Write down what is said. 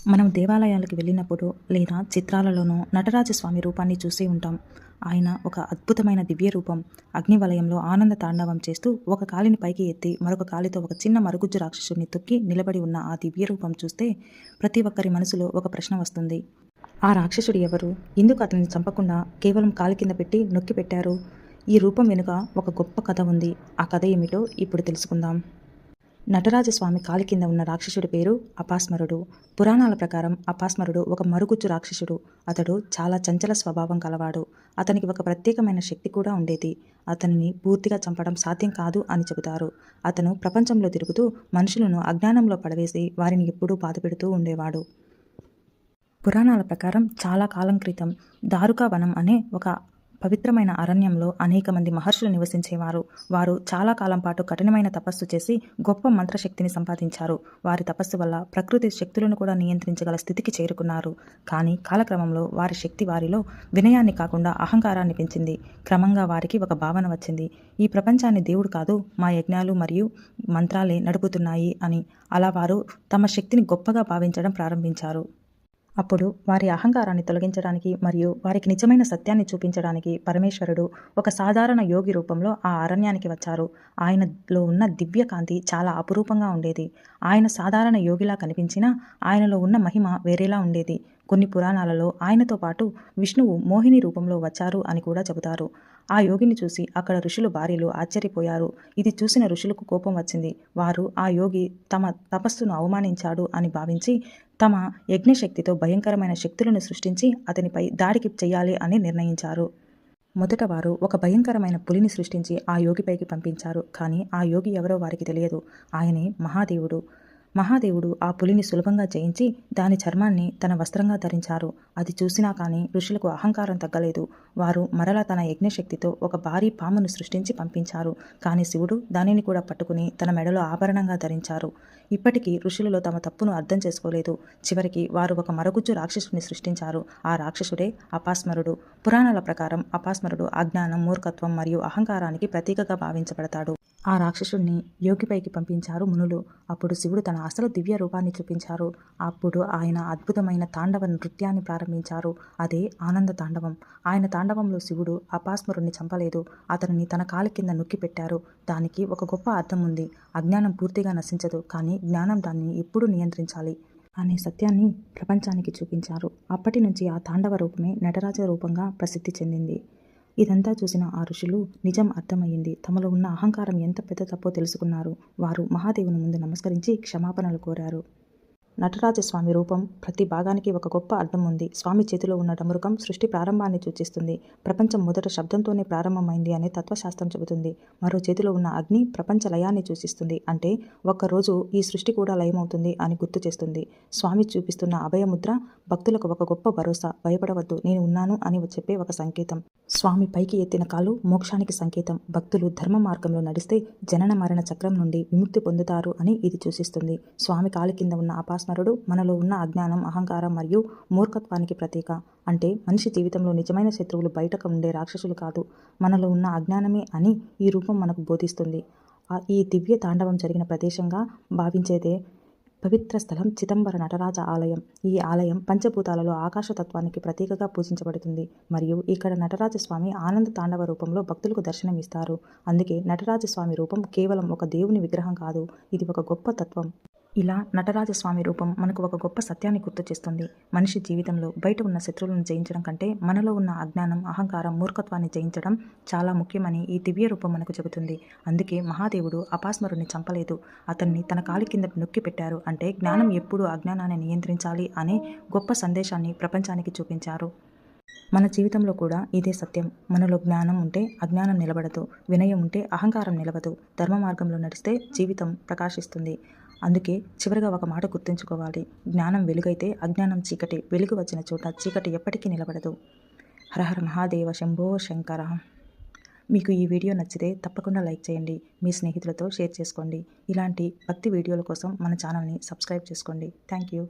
మనం దేవాలయాలకు వెళ్ళినప్పుడు లేదా చిత్రాలలోనూ నటరాజస్వామి రూపాన్ని చూసి ఉంటాం. ఆయన ఒక అద్భుతమైన దివ్య రూపం. అగ్నివలయంలో ఆనంద తాండవం చేస్తూ ఒక కాలిని పైకి ఎత్తి మరొక కాలితో ఒక చిన్న మరుగుజ్జు రాక్షసుని తొక్కి నిలబడి ఉన్న ఆ దివ్య రూపం చూస్తే ప్రతి ఒక్కరి మనసులో ఒక ప్రశ్న వస్తుంది. ఆ రాక్షసుడు ఎవరు? ఎందుకు అతన్ని చంపకుండా కేవలం కాలి కింద పెట్టి నొక్కి పెట్టారు? ఈ రూపం వెనుక ఒక గొప్ప కథ ఉంది. ఆ కథ ఏమిటో ఇప్పుడు తెలుసుకుందాం. నటరాజస్వామి కాలి కింద ఉన్న రాక్షసుడి పేరు అపాస్మరుడు. పురాణాల ప్రకారం అపాస్మరుడు ఒక మరుగుజ్జు రాక్షసుడు. అతడు చాలా చంచల స్వభావం కలవాడు. అతనికి ఒక ప్రత్యేకమైన శక్తి కూడా ఉండేది. అతనిని పూర్తిగా చంపడం సాధ్యం కాదు అని చెబుతారు. అతను ప్రపంచంలో తిరుగుతూ మనుషులను అజ్ఞానంలో పడవేసి వారిని ఎప్పుడూ బాధపెడుతూ ఉండేవాడు. పురాణాల ప్రకారం చాలా కాలం క్రితం దారుకావనం అనే ఒక పవిత్రమైన అరణ్యంలో అనేక మంది మహర్షులు నివసించేవారు. వారు చాలా కాలం పాటు కఠినమైన తపస్సు చేసి గొప్ప మంత్రశక్తిని సంపాదించారు. వారి తపస్సు వల్ల ప్రకృతి శక్తులను కూడా నియంత్రించగల స్థితికి చేరుకున్నారు. కానీ కాలక్రమంలో వారి శక్తి వారిలో వినయాన్ని కాకుండా అహంకారాన్ని పెంచింది. క్రమంగా వారికి ఒక భావన వచ్చింది. ఈ ప్రపంచాన్ని దేవుడు కాదు, మా యజ్ఞాలు మరియు మంత్రాలే నడుపుతున్నాయి అని. అలా వారు తమ శక్తిని గొప్పగా భావించడం ప్రారంభించారు. అప్పుడు వారి అహంకారాన్ని తొలగించడానికి మరియు వారికి నిజమైన సత్యాన్ని చూపించడానికి పరమేశ్వరుడు ఒక సాధారణ యోగి రూపంలో ఆ అరణ్యానికి వచ్చారు. ఆయనలో ఉన్న దివ్య కాంతి చాలా అపురూపంగా ఉండేది. ఆయన సాధారణ యోగిలా కనిపించినా ఆయనలో ఉన్న మహిమ వేరేలా ఉండేది. కొన్ని పురాణాలలో ఆయనతో పాటు విష్ణువు మోహిని రూపంలో వచ్చారు అని కూడా చెబుతారు. ఆ యోగిని చూసి అక్కడ ఋషులు భార్యలు ఆశ్చర్యపోయారు. ఇది చూసిన ఋషులకు కోపం వచ్చింది. వారు ఆ యోగి తమ తపస్సును అవమానించాడు అని భావించి తమ యజ్ఞశక్తితో భయంకరమైన శక్తులను సృష్టించి అతనిపై దాడికి చెయ్యాలి అని నిర్ణయించారు. మొదట వారు ఒక భయంకరమైన పులిని సృష్టించి ఆ యోగిపైకి పంపించారు. కానీ ఆ యోగి ఎవరో వారికి తెలియదు. ఆయనే మహాదేవుడు. మహాదేవుడు ఆ పులిని సులభంగా జయించి దాని చర్మాన్ని తన వస్త్రంగా ధరించారు. అది చూసినా కానీ ఋషులకు అహంకారం తగ్గలేదు. వారు మరలా తన యజ్ఞశక్తితో ఒక భారీ పామును సృష్టించి పంపించారు. కానీ శివుడు దానిని కూడా పట్టుకుని తన మెడలో ఆభరణంగా ధరించారు. ఇప్పటికీ ఋషులలో తమ తప్పును అర్థం చేసుకోలేదు. చివరికి వారు ఒక మరుగుజ్జు రాక్షసుని సృష్టించారు. ఆ రాక్షసుడే అపాస్మరుడు. పురాణాల ప్రకారం అపాస్మరుడు అజ్ఞానం, మూర్ఖత్వం మరియు అహంకారానికి ప్రతీకగా భావించబడతాడు. ఆ రాక్షసుడిని యోగిపైకి పంపించారు మునులు. అప్పుడు శివుడు తన అసలు దివ్య రూపాన్ని చూపించారు. అప్పుడు ఆయన అద్భుతమైన తాండవ నృత్యాన్ని ప్రారంభించారు. అదే ఆనంద తాండవం. ఆయన తాండవంలో శివుడు అపాస్మరుణ్ణి చంపలేదు, అతనిని తన కాలి కింద నొక్కి పెట్టారు. దానికి ఒక గొప్ప అర్థం ఉంది. అజ్ఞానం పూర్తిగా నశించదు, కానీ జ్ఞానం దాన్ని ఎప్పుడూ నియంత్రించాలి అనే సత్యాన్ని ప్రపంచానికి చూపించారు. అప్పటి నుంచి ఆ తాండవ రూపమే నటరాజ రూపంగా ప్రసిద్ధి చెందింది. ఇదంతా చూసిన ఆ ఋషులు నిజం అర్థమయ్యింది. తమలో ఉన్న అహంకారం ఎంత పెద్ద తప్పో తెలుసుకున్నారు. వారు మహాదేవుని ముందు నమస్కరించి క్షమాపణలు కోరారు. నటరాజస్వామి రూపం ప్రతి భాగానికి ఒక గొప్ప అర్థం ఉంది. స్వామి చేతిలో ఉన్న డమరుకం సృష్టి ప్రారంభాన్ని సూచిస్తుంది. ప్రపంచం మొదట శబ్దంతోనే ప్రారంభమైంది అనే తత్వశాస్త్రం చెబుతుంది. మరో చేతిలో ఉన్న అగ్ని ప్రపంచ లయాన్ని సూచిస్తుంది. అంటే ఒక్కరోజు ఈ సృష్టి కూడా లయమవుతుంది అని గుర్తు చేస్తుంది. స్వామి చూపిస్తున్న అభయముద్ర భక్తులకు ఒక గొప్ప భరోసా. భయపడవద్దు, నేను ఉన్నాను అని చెప్పే ఒక సంకేతం. స్వామి పైకి ఎత్తిన కాలు మోక్షానికి సంకేతం. భక్తులు ధర్మ మార్గంలో నడిస్తే జనన మరణ చక్రం నుండి విముక్తి పొందుతారు అని ఇది సూచిస్తుంది. స్వామి కాలి కింద ఉన్న అపాస్మరుడు మనలో ఉన్న అజ్ఞానం, అహంకారం మరియు మూర్ఖత్వానికి ప్రతీక. అంటే మనిషి జీవితంలో నిజమైన శత్రువులు బయటకు ఉండే రాక్షసులు కాదు, మనలో ఉన్న అజ్ఞానమే అని ఈ రూపం మనకు బోధిస్తుంది. ఈ దివ్య తాండవం జరిగిన ప్రదేశంగా భావించేదే పవిత్ర స్థలం చిదంబర నటరాజ ఆలయం. ఈ ఆలయం పంచభూతాలలో ఆకాశతత్వానికి ప్రతీకగా పూజించబడుతుంది. మరియు ఇక్కడ నటరాజస్వామి ఆనంద తాండవ రూపంలో భక్తులకు దర్శనమిస్తారు. అందుకే నటరాజస్వామి రూపం కేవలం ఒక దేవుని విగ్రహం కాదు, ఇది ఒక గొప్ప తత్వం. ఇలా నటరాజస్వామి రూపం మనకు ఒక గొప్ప సత్యాన్ని గుర్తు చేస్తుంది. మనిషి జీవితంలో బయట ఉన్న శత్రువులను జయించడం కంటే మనలో ఉన్న అజ్ఞానం, అహంకారం, మూర్ఖత్వాన్ని జయించడం చాలా ముఖ్యమని ఈ దివ్య రూపం మనకు చెబుతుంది. అందుకే మహాదేవుడు అపాస్మరుని చంపలేదు, అతన్ని తన కాలి కింద నొక్కి పెట్టారు. అంటే జ్ఞానం ఎప్పుడూ అజ్ఞానాన్ని నియంత్రించాలి అనే గొప్ప సందేశాన్ని ప్రపంచానికి చూపించారు. మన జీవితంలో కూడా ఇదే సత్యం. మనలో జ్ఞానం ఉంటే అజ్ఞానం నిలబడదు, వినయం ఉంటే అహంకారం నిలవదు, ధర్మ మార్గంలో నడిస్తే జీవితం ప్రకాశిస్తుంది. అందుకే చివరిగా ఒక మాట గుర్తుంచుకోవాలి. జ్ఞానం వెలుగైతే అజ్ఞానం చీకటి. వెలుగు వచ్చిన చోట చీకటి ఎప్పటికీ నిలబడదు. హరహర మహాదేవ శంభో శంకర. మీకు ఈ వీడియో నచ్చితే తప్పకుండా లైక్ చేయండి, మీ స్నేహితులతో షేర్ చేసుకోండి. ఇలాంటి భక్తి వీడియోల కోసం మన ఛానల్ని సబ్స్క్రైబ్ చేసుకోండి. Thank you.